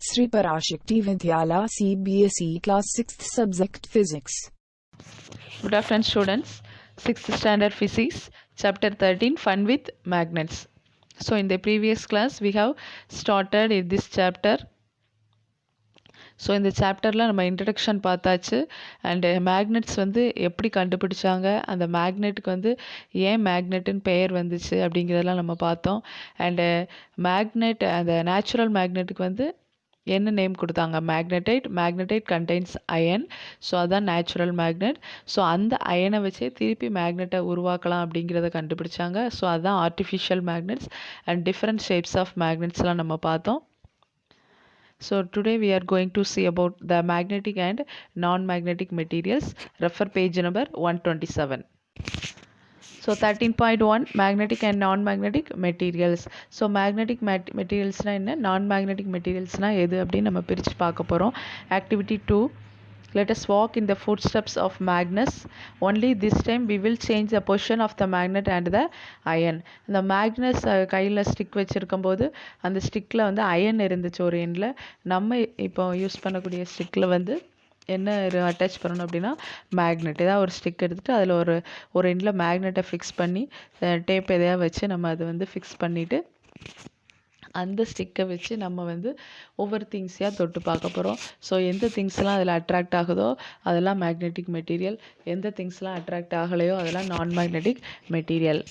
Sri Parashakti Vidyala CBSE Class 6th Subject Physics. Good afternoon students. 6th standard physics chapter 13 fun with magnets. So in the previous class we have started in this chapter. So இந்த சாப்டரில் நம்ம introduction பார்த்தாச்சு and magnets வந்து எப்படி கண்டுபிடிச்சாங்க, அந்த மேக்னெட்டுக்கு வந்து ஏன் மேக்னெட்டுன்னு பெயர் வந்துச்சு அப்படிங்கிறதெல்லாம் நம்ம பார்த்தோம். அண்டு மேக்னெட் அந்த நேச்சுரல் மேக்னெட்டுக்கு வந்து என்ன நேம் கொடுத்தாங்க, மேக்னடைட் கண்டெய்ன்ஸ் அயன். ஸோ அதான் நேச்சுரல் மேக்னெட். ஸோ அந்த அயனை வச்சே திருப்பி மேக்னெட்டை உருவாக்கலாம் அப்படிங்கிறத கண்டுபிடிச்சாங்க. ஸோ அதுதான் artificial magnets and different shapes of மேக்னெட்ஸ்லாம் நம்ம பார்த்தோம். So today we are going to see about the magnetic and non-magnetic materials. Refer page number 127. So 13.1 magnetic and non-magnetic materials. So magnetic materials na enna, non-magnetic materials na edu appdi nama pirichu paaka porom. Activity 2. Let us walk in the footsteps of Magnus. Only this time we will change the position of the magnet and the iron. இந்த Magnus கையில் stick வச்சுருக்கும்போது அந்த ஸ்டிக்கில் வந்து iron இருந்துச்சு ஒரு எண்டில். நம்ம இப்போ use பண்ணக்கூடிய ஸ்டிக்கில் வந்து என்ன அட்டாச் பண்ணணும் அப்படின்னா மேக்னெட். ஏதாவது ஒரு ஸ்டிக் எடுத்துகிட்டு அதில் ஒரு எண்டில் மேக்னெட்டை ஃபிக்ஸ் பண்ணி டேப் எதையாக வச்சு நம்ம அதை வந்து ஃபிக்ஸ் பண்ணிவிட்டு அந்த ஸ்டிக்கை வச்சு நம்ம வந்து ஒவ்வொரு திங்ஸையாக தொட்டு பார்க்க போகிறோம். ஸோ எந்த திங்ஸ்லாம் அதில் அட்ராக்ட் ஆகுதோ அதெல்லாம் மேக்னெட்டிக் மெட்டீரியல், எந்த திங்ஸ்லாம் அட்ராக்ட் ஆகலையோ அதெல்லாம் நான் magnetic material.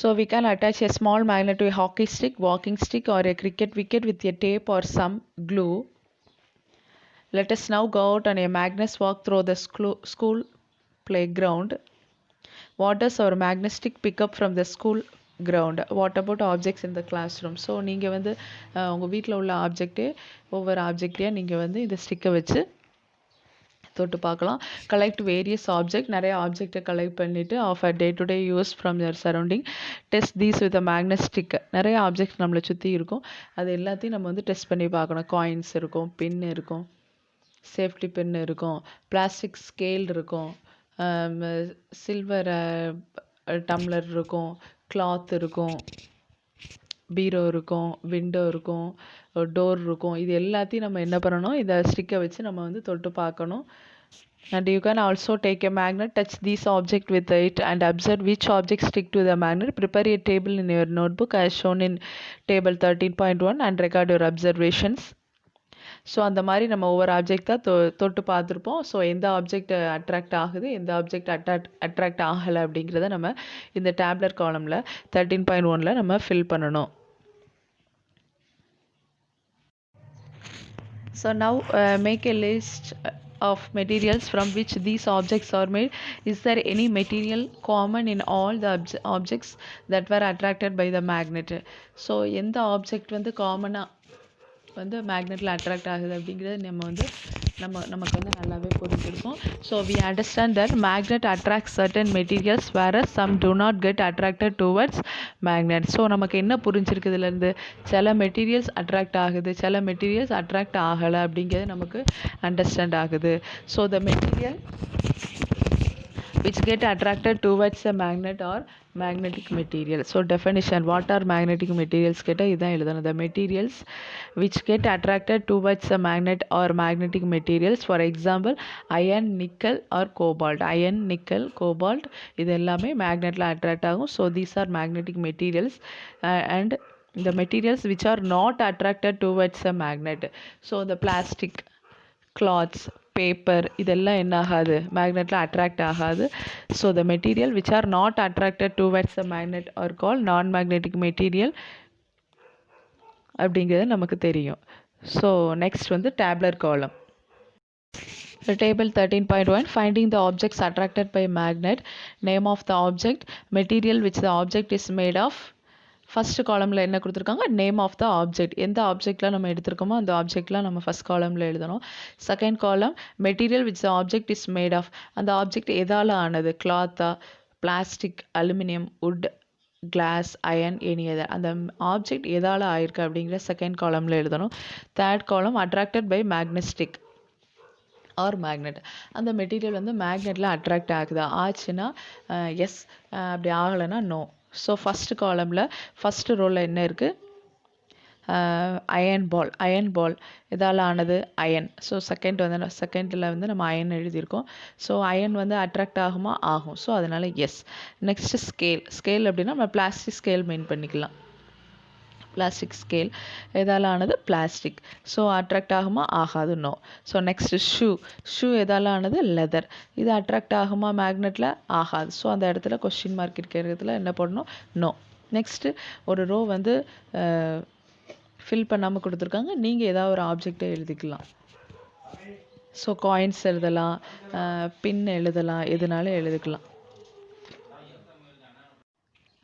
So we can attach a small magnet to a hockey stick, walking stick or a cricket wicket with a tape or some glue. Let us now go out on a Magnus walk through the school playground. What does our magnet stick pick up from the school ground? What about objects in the classroom? So நீங்கள் வந்து உங்கள் வீட்டில் உள்ள ஆப்ஜெக்டே ஒவ்வொரு ஆப்ஜெக்டையாக நீங்கள் வந்து இந்த ஸ்டிக்கை வச்சு தொட்டு பார்க்கலாம். கலெக்ட் வேரியஸ் ஆப்ஜெக்ட், நிறைய ஆப்ஜெக்டை கலெக்ட் பண்ணிவிட்டு of a day to day use from your surrounding. Test these with a magnet stick. நிறைய ஆப்ஜெக்ட் நம்மளை சுற்றி இருக்கும், அது எல்லாத்தையும் நம்ம வந்து டெஸ்ட் பண்ணி பார்க்கணும். காயின்ஸ் இருக்கும், பின் இருக்கும், சேஃப்டி பின் இருக்கும், பிளாஸ்டிக் ஸ்கேல் இருக்கும், சில்வர் டம்ளர் இருக்கும், கிளாத் இருக்கும், பீரோ இருக்கும், விண்டோ இருக்கும், டோர் இருக்கும். இது எல்லாத்தையும் நம்ம என்ன பண்ணணும், இந்த ஸ்டிக்கை வச்சு நம்ம வந்து தொட்டு பார்க்கணும். And you can also take a magnet, touch these objects with it and observe which objects stick to the magnet. Prepare a table in your notebook as shown in table 13.1 and record your observations. So அந்த மாதிரி நம்ம ஒவ்வொரு object தான் தொட்டு பார்த்துருப்போம். So எந்த object attract ஆகுது, எந்த ஆப்ஜெக்ட் அட்ராக்ட் ஆகலை அப்படிங்கிறத நம்ம இந்த டேப்லர் காலமில் 13.1 நம்ம ஃபில் பண்ணணும். So now make a list of materials from which these objects are made. Is there any material common in all the objects that were attracted by the magnet? So எந்த object வந்து காமனாக வந்து மேக்னெட்டில் attract ஆகுது அப்படிங்கிறது நம்ம வந்து நமக்கு வந்து நல்லாவே புரிஞ்சிருக்கும். So we understand that magnet attract certain materials வேற some do not get attracted towards magnet. So நமக்கு என்ன புரிஞ்சிருக்கு இதுலேருந்து, சில மெட்டீரியல்ஸ் அட்ராக்ட் ஆகுது, சில மெட்டீரியல்ஸ் அட்ராக்ட் ஆகலை அப்படிங்கிறது நமக்கு அண்டர்ஸ்டாண்ட் ஆகுது. So the material which get attracted towards a magnet or magnetic material. So definition, what are magnetic materials கேட்டா இதான் எழுதணும். The materials which get attracted towards a magnet or magnetic materials, for example iron, nickel or cobalt. Iron, nickel, cobalt இது எல்லாமே மேக்னெட்டில் attract ஆகும். So these are magnetic materials and the materials which are not attracted towards a magnet. So the plastic, cloths, paper இதெல்லாம் என்ன ஆகாது, மேக்னெட்டில் attract ஆகாது. So the material which are not attracted towards a magnet are call non magnetic material அப்படிங்கிறது நமக்கு தெரியும். So next வந்து டேப்லர் காலம். Table 13.1 finding the objects attracted by magnet. Name of the object, material which the object is made of. First காலமில் என்ன கொடுத்துருக்காங்க, name of the object, எந்த ஆப்ஜெக்ட்லாம் நம்ம எடுத்துருக்கோமோ அந்த ஆப்ஜெக்ட்லாம் நம்ம ஃபஸ்ட் காலமில் எழுதணும். Second column material which the object is made of, அந்த object எதால் ஆனது, கிளாத்தா, plastic, aluminium, wood, glass, iron, any other, அந்த ஆப்ஜெக்ட் எதால் ஆயிருக்கு அப்படிங்கிற செகண்ட் காலமில் எழுதணும். Third column attracted by magnetic or magnet, அந்த மெட்டீரியல் வந்து மேக்னெட்டில் அட்ராக்ட் ஆகுதா, ஆச்சுன்னா எஸ், அப்படி ஆகலைன்னா நோ. ஸோ ஃபஸ்ட்டு காலமில் ஃபஸ்ட்டு ரோவில் என்ன இருக்குது, அயன் பால் இதால் ஆனது அயன். ஸோ செகண்டில் வந்து நம்ம அயன் எழுதியிருக்கோம். ஸோ அயன் வந்து அட்ராக்ட் ஆகுமா? ஆகும். ஸோ அதனால் எஸ். நெக்ஸ்ட்டு ஸ்கேல் அப்படின்னா நம்ம பிளாஸ்டிக் ஸ்கேல் மெயின் பண்ணிக்கலாம். பிளாஸ்டிக் ஸ்கேல் எதால் ஆனது? பிளாஸ்டிக். ஸோ அட்ராக்ட் ஆகுமா? ஆகாது. நோ. ஸோ நெக்ஸ்ட்டு ஷூ எதால் ஆனது? லெதர். இது அட்ராக்ட் ஆகுமா மேக்னெட்டில்? ஆகாது. ஸோ அந்த இடத்துல கொஸ்டின் மார்க் இருக்கிற இடத்துல என்ன பண்ணணும்? நோ. நெக்ஸ்ட்டு ஒரு ரோ வந்து ஃபில் பண்ணாமல் கொடுத்துருக்காங்க. நீங்கள் ஏதாவது ஒரு ஆப்ஜெக்டை எழுதிக்கலாம். ஸோ காயின்ஸ் எழுதலாம், பின் எழுதலாம், எதுனாலும் எழுதிக்கலாம்.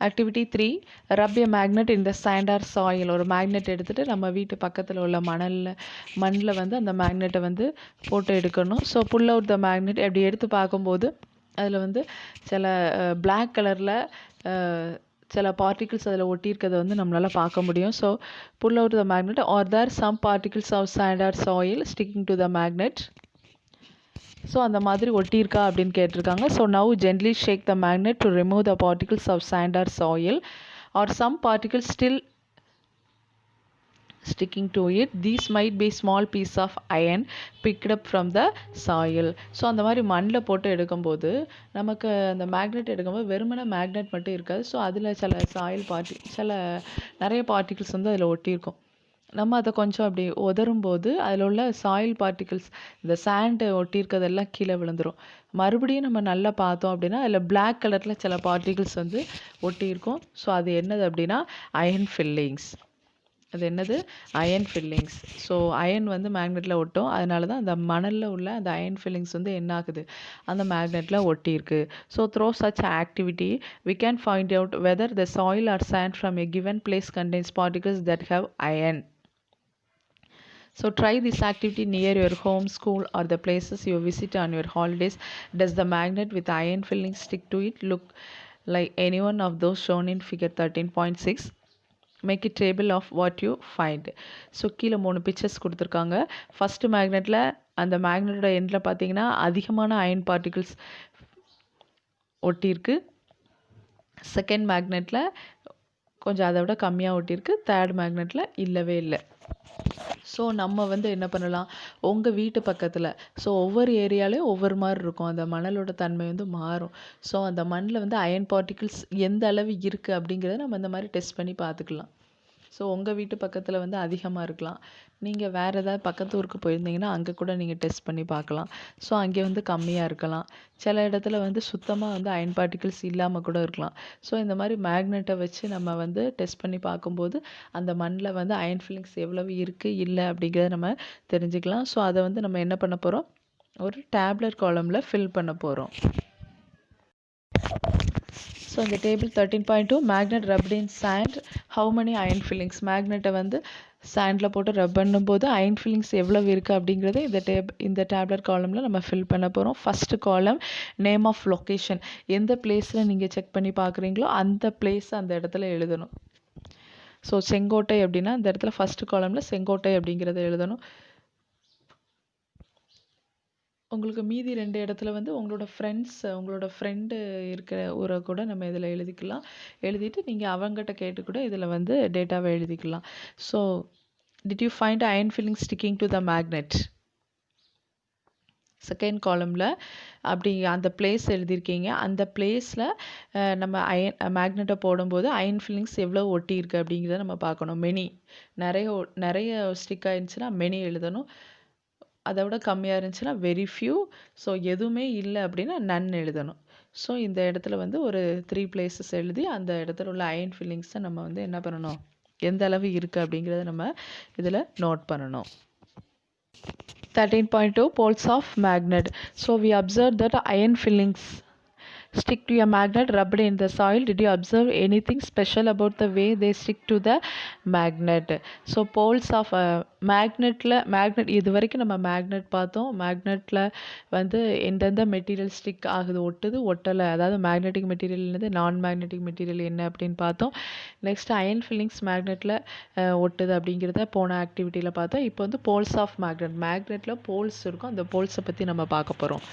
ஆக்டிவிட்டி 3, ரப் எ மேக்னெட் இந்த sand or soil. ஒரு மேக்னெட் எடுத்துகிட்டு நம்ம வீட்டு பக்கத்தில் உள்ள மண்ணில் வந்து அந்த மேக்னெட்டை வந்து போட்டு எடுக்கணும். So pull out the magnet. அப்படி எடுத்து பார்க்கும்போது அதில் வந்து சில பிளாக் கலரில் சில பார்ட்டிகிள்ஸ் அதில் ஒட்டியிருக்கிறத வந்து நம்மளால் பார்க்க முடியும். So pull out the magnet. Are there some particles of sand or soil sticking to the magnet. So அந்த மாதிரி ஒட்டியிருக்கா அப்படின்னு கேட்டிருக்காங்க. So now gently shake the magnet to remove the particles of sand or soil or some particles still sticking to it. These might be small piece of iron picked up from the soil. So அந்த மாதிரி மண்ணில் போட்டு எடுக்கும்போது நமக்கு அந்த magnet எடுக்கும்போது வெறுமனே magnet மட்டும் இருக்காது. ஸோ அதில் சில நிறைய பார்ட்டிகிள்ஸ் வந்து அதில் ஒட்டியிருக்கும். நம்ம அதை கொஞ்சம் அப்படி உதரும்போது அதில் உள்ள சாயில் பார்ட்டிகிள்ஸ், இந்த சாண்டு ஒட்டியிருக்கிறதெல்லாம் கீழே விழுந்துடும். மறுபடியும் நம்ம நல்லா பார்த்தோம் அப்படின்னா அதில் பிளாக் கலரில் சில பார்ட்டிகிள்ஸ் வந்து ஒட்டியிருக்கும். ஸோ அது என்னது அப்படின்னா அயன் ஃபில்லிங்ஸ். அது என்னது? Iron fillings. ஸோ அயன் வந்து மேக்னெட்டில் ஒட்டும். அதனால தான் அந்த மணலில் உள்ள அந்த அயன் ஃபில்லிங்ஸ் வந்து என்ன ஆகுது? அந்த மேக்னெட்டில் ஒட்டியிருக்கு. So through such activity we can find out whether the soil or sand from a given place contains particles that have iron. So try this activity near your home, school or the places you visit on your holidays. Does the magnet with iron filling stick to it? Look like any one of those shown in figure 13.6. Make a table of what you find. So கீழே 3 pictures கொடுத்துருக்காங்க. First மேக்னெட்டில் அந்த மேக்னெட்டோட எண்டில் பார்த்தீங்கன்னா அதிகமான iron particles ஒட்டியிருக்கு. Second மேக்னெட்டில் கொஞ்சம் அதை விட கம்மியாக ஒட்டியிருக்கு. தேர்ட் மேக்னெட்டில் இல்லவே இல்லை. ஸோ நம்ம வந்து என்ன பண்ணலாம்? உங்கள் வீட்டு பக்கத்தில் ஒவ்வொரு ஏரியாலையும் ஒவ்வொரு மாதிரி இருக்கும். அந்த மணலோட தன்மை வந்து மாறும். ஸோ அந்த மண்ணில் வந்து அயன் பார்ட்டிகிள்ஸ் எந்த அளவு இருக்குது அப்படிங்கிறத நம்ம இந்த மாதிரி டெஸ்ட் பண்ணி பார்த்துக்கலாம். ஸோ உங்கள் வீட்டு பக்கத்தில் வந்து அதிகமாக இருக்கலாம். நீங்கள் வேறு ஏதாவது பக்கத்து ஊருக்கு போயிருந்தீங்கன்னா அங்கே கூட நீங்கள் டெஸ்ட் பண்ணி பார்க்கலாம். ஸோ அங்கே வந்து கம்மியாக இருக்கலாம். சில இடத்துல வந்து சுத்தமாக வந்து அயன் பார்ட்டிகிள்ஸ் இல்லாமல் கூட இருக்கலாம். ஸோ இந்த மாதிரி மேக்னெட்டை வச்சு நம்ம வந்து டெஸ்ட் பண்ணி பார்க்கும்போது அந்த மண்ணில் வந்து அயன் ஃபில்லிங்ஸ் எவ்வளவு இருக்குது இல்லை அப்படிங்கிறத நம்ம தெரிஞ்சுக்கலாம். ஸோ அதை வந்து நம்ம என்ன பண்ண போகிறோம்? ஒரு டேப்லெட் காலமில் ஃபில் பண்ண போகிறோம். ஸோ இந்த table 13.2 magnet rubbed in sand how many iron filings. மேக்னெட்டை வந்து சாண்டில் போட்டு ரப் பண்ணும்போது அயன் ஃபில்லிங்ஸ் எவ்வளவு இருக்குது அப்படிங்கிறத இந்த டேப்லெட் காலமில் நம்ம ஃபில் பண்ண போகிறோம். ஃபஸ்ட்டு காலம் நேம் ஆஃப் லொக்கேஷன். எந்த பிளேஸில் நீங்கள் செக் பண்ணி பார்க்குறீங்களோ அந்த பிளேஸ் அந்த இடத்துல எழுதணும். ஸோ செங்கோட்டை அப்படின்னா இந்த இடத்துல ஃபஸ்ட்டு காலமில் செங்கோட்டை அப்படிங்கிறத எழுதணும். உங்களுக்கு மீதி 2 இடத்துல வந்து உங்களோட ஃப்ரெண்டு இருக்கிற ஊரை கூட நம்ம இதில் எழுதிக்கலாம். எழுதிட்டு நீங்கள் அவங்ககிட்ட கேட்டு கூட இதில் வந்து டேட்டாவை எழுதிக்கலாம். So did you find iron filling sticking to the magnet? Second காலமில் அப்படி அந்த பிளேஸ் எழுதியிருக்கீங்க. அந்த பிளேஸில் நம்ம மேக்னெட்டை போடும்போது அயன் ஃபில்லிங்ஸ் எவ்வளோ ஒட்டியிருக்கு அப்படிங்கிறத நம்ம பார்க்கணும். நிறைய ஸ்டிக் ஆயிருந்துச்சுன்னா மெனி எழுதணும். அதை விட கம்மியாக இருந்துச்சுன்னா வெரி ஃபியூ. ஸோ எதுவுமே இல்லை அப்படின்னா நன் எழுதணும். ஸோ இந்த இடத்துல வந்து ஒரு 3 பிளேசஸ் எழுதி அந்த இடத்துல உள்ள அயன் ஃபில்லிங்ஸை நம்ம வந்து என்ன பண்ணணும்? எந்த அளவு இருக்குது அப்படிங்கிறத நம்ம இதில் நோட் பண்ணணும். 13.2 poles of magnet. So we observed that iron fillings stick to a magnet rubbed in the soil. Did you observe anything special about the way they stick to the magnet? So poles of magnet இது வரைக்கும் நம்ம magnet பார்த்தோம். மேக்னெட்டில் வந்து எந்தெந்த material stick ஆகுது, ஒட்டலை, அதாவது magnetic மெட்டீரியல்னது நான் magnetic material என்ன அப்படின்னு பார்த்தோம். நெக்ஸ்ட் அயன் ஃபில்லிங்ஸ் மேக்னெட்டில் ஒட்டுது அப்படிங்கிறத போன ஆக்டிவிட்டியில் பார்த்தோம். இப்போ வந்து போல்ஸ் ஆஃப் மேக்னெட்டில் போல்ஸ் இருக்கும். அந்த போல்ஸை பற்றி நம்ம பார்க்க போகிறோம்.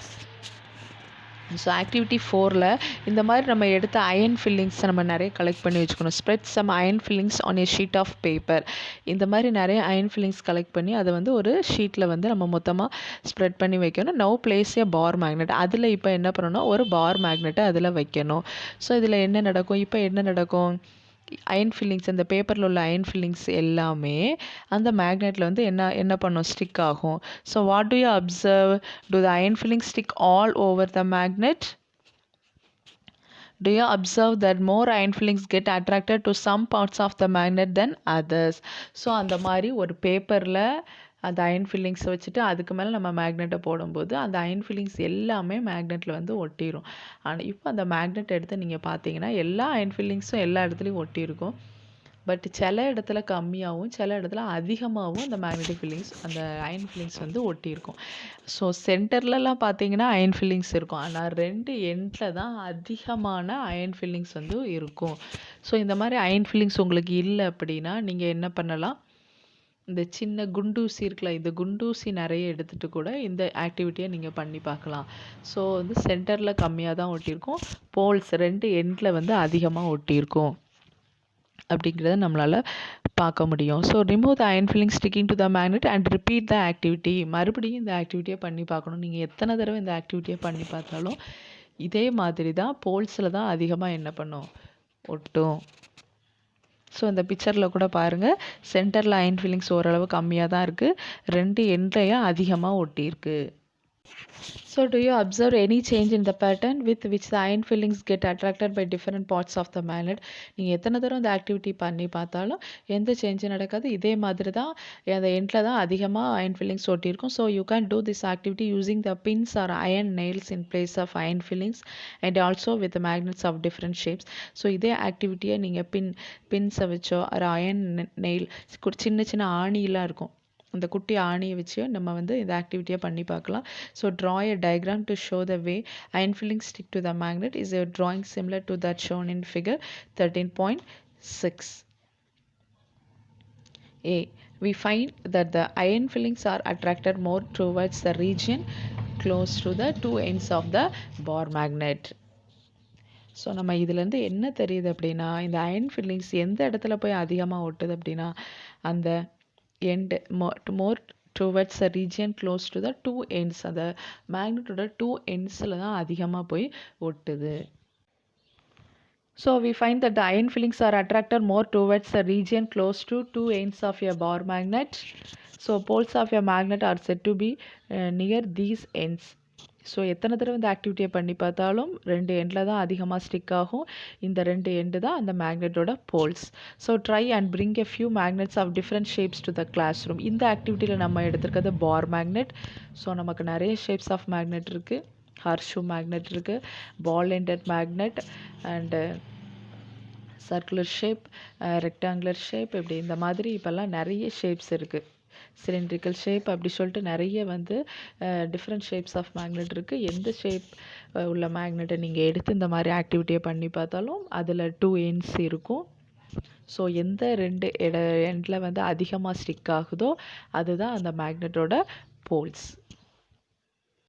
ஸோ ஆக்டிவிட்டி 4ல் இந்த மாதிரி நம்ம எடுத்த அயன் ஃபில்லிங்ஸை நம்ம நிறைய கலெக்ட் பண்ணி வச்சுக்கணும். Spread some iron fillings on a sheet of paper. இந்த மாதிரி நிறைய அயன் ஃபில்லிங்ஸ் கலெக்ட் பண்ணி அதை வந்து ஒரு ஷீட்டில் வந்து நம்ம மொத்தமாக ஸ்ப்ரெட் பண்ணி வைக்கணும். நவ் பிளேஸ் ஏ பார் மேக்னெட். அதில் இப்போ என்ன பண்ணணும்னா ஒரு பார் மேக்னெட்டை அதில் வைக்கணும். ஸோ இதில் என்ன நடக்கும், இப்போ என்ன நடக்கும், அயன் ஃபில்லிங்ஸ், அந்த பேப்பரில் உள்ள அயன் ஃபில்லிங்ஸ் எல்லாமே அந்த மேக்னெட்டில் வந்து என்ன பண்ணும், ஸ்டிக் ஆகும். So what do you observe, do the iron fillings stick all over the magnet? Do you observe that more iron fillings get attracted to some parts of the magnet than others? So அந்த மாதிரி ஒரு பேப்பரில் அந்த iron ஃபில்லிங்ஸை வச்சுட்டு அதுக்கு மேலே நம்ம மேக்னெட்டை போடும்போது அந்த அயன் ஃபில்லிங்ஸ் எல்லாமே மேக்னெட்டில் வந்து ஒட்டிடும். ஆனால் இப்போ அந்த மேக்னெட் எடுத்து நீங்கள் பார்த்தீங்கன்னா எல்லா அயன் ஃபில்லிங்ஸும் எல்லா இடத்துலையும் ஒட்டியிருக்கும். பட் சில இடத்துல கம்மியாகவும் சில இடத்துல அதிகமாகவும் அந்த மேக்னெட்டிக் ஃபில்லிங்ஸ், அந்த அயன் ஃபில்லிங்ஸ் வந்து ஒட்டியிருக்கும். ஸோ சென்டர்லலாம் பார்த்தீங்கன்னா அயன் ஃபில்லிங்ஸ் இருக்கும், ஆனால் 2 எண்டில் தான் அதிகமான அயன் ஃபில்லிங்ஸ் வந்து இருக்கும். ஸோ இந்த மாதிரி அயன் ஃபில்லிங்ஸ் உங்களுக்கு இல்லை அப்படின்னா நீங்கள் என்ன பண்ணலாம், இந்த சின்ன குண்டூசி இருக்குல்ல, இந்த குண்டூசி நிறைய எடுத்துகிட்டு கூட இந்த ஆக்டிவிட்டியை நீங்கள் பண்ணி பார்க்கலாம். ஸோ வந்து சென்டரில் கம்மியாக தான் ஒட்டியிருக்கும், போல்ஸ் 2 எண்டில் வந்து அதிகமாக ஒட்டியிருக்கும் அப்படிங்கிறத நம்மளால் பார்க்க முடியும். So remove the iron filling sticking to the magnet and repeat the activity. மறுபடியும் இந்த ஆக்டிவிட்டியை பண்ணி பார்க்கணும். நீங்கள் எத்தனை தடவை இந்த ஆக்டிவிட்டியை பண்ணி பார்த்தாலும் இதே மாதிரி தான் போல்ஸில் தான் அதிகமாக என்ன பண்ணும், ஒட்டும். ஸோ இந்த பிக்சரில் கூட பாருங்கள், சென்டரில் அயன் ஃபில்லிங்ஸ் ஓரளவு கம்மியாக தான் இருக்குது, 2 எண்ட்லையும் அதிகமாக ஒட்டியிருக்கு. So do you observe any change in the pattern with which the iron fillings get attracted by different parts of the magnet? நீங்கள் எத்தனை தடவை இந்த ஆக்டிவிட்டி பண்ணி பார்த்தாலும் எந்த சேஞ்சும் நடக்காது, இதே மாதிரி தான் அந்த எண்டில் தான் அதிகமாக அயன் ஃபில்லிங்ஸ் ஒட்டியிருக்கும். So you can do this activity using the pins or iron nails in place of iron filings and also with magnets of different shapes. So இதே ஆக்டிவிட்டியை நீங்கள் பின்ஸை வச்சோ ஒரு அயன் நெயில், சின்ன சின்ன ஆணிலாம் இருக்கும், அந்த குட்டி ஆணியை வச்சு நம்ம வந்து இந்த ஆக்டிவிட்டியை பண்ணி பார்க்கலாம். So draw a diagram to show the way iron filling stick to the magnet. Is a drawing similar to that shown in figure 13.6. A. We find that the iron fillings are attracted more towards the region close to the 2 ends of the bar magnet. So நம்ம இதுலேருந்து என்ன தெரியுது அப்படின்னா, இந்த iron fillings எந்த இடத்துல போய் அதிகமாக ஒட்டுது அப்படின்னா அந்த end more towards the region close to the 2 ends, அந்த மேக்னெட்டோட 2 எண்ட்ஸில் தான் அதிகமாக போய் ஒட்டுது. So we find that the iron fillings are attracted more towards the region close to 2 ends of a bar magnet. So poles of a magnet are said to be near these ends. So எத்தனை தடவை இந்த ஆக்டிவிட்டியை பண்ணி பார்த்தாலும் 2 எண்டில் தான் அதிகமாக stick ஆகும், இந்த 2 எண்டு தான் அந்த மேக்னெட்டோட poles. So try and bring a few magnets of different shapes to the classroom. இந்த ஆக்டிவிட்டியில் நம்ம எடுத்துருக்கிறது பார் மேக்னெட். ஸோ நமக்கு நிறைய ஷேப்ஸ் ஆஃப் மேக்னெட் இருக்குது, ஹார்ஷூ மேக்னெட் இருக்குது, ball ended magnet and circular shape, rectangular shape, இப்படி இந்த மாதிரி இப்போல்லாம் நிறைய ஷேப்ஸ் இருக்குது, சிலிண்ட்ரிக்கல் ஷேப், அப்படி சொல்லிட்டு நிறைய வந்து டிஃப்ரெண்ட் ஷேப்ஸ் ஆஃப் மேக்னெட் இருக்குது. எந்த ஷேப் உள்ள மேக்னெட்டை நீங்கள் எடுத்து இந்த மாதிரி ஆக்டிவிட்டியை பண்ணி பார்த்தாலும் அதில் 2 எண்ட்ஸ் இருக்கும். ஸோ எந்த 2 எண்டில் வந்து அதிகமாக ஸ்டிக் ஆகுதோ அதுதான் அந்த மேக்னெட்டோட போல்ஸ்.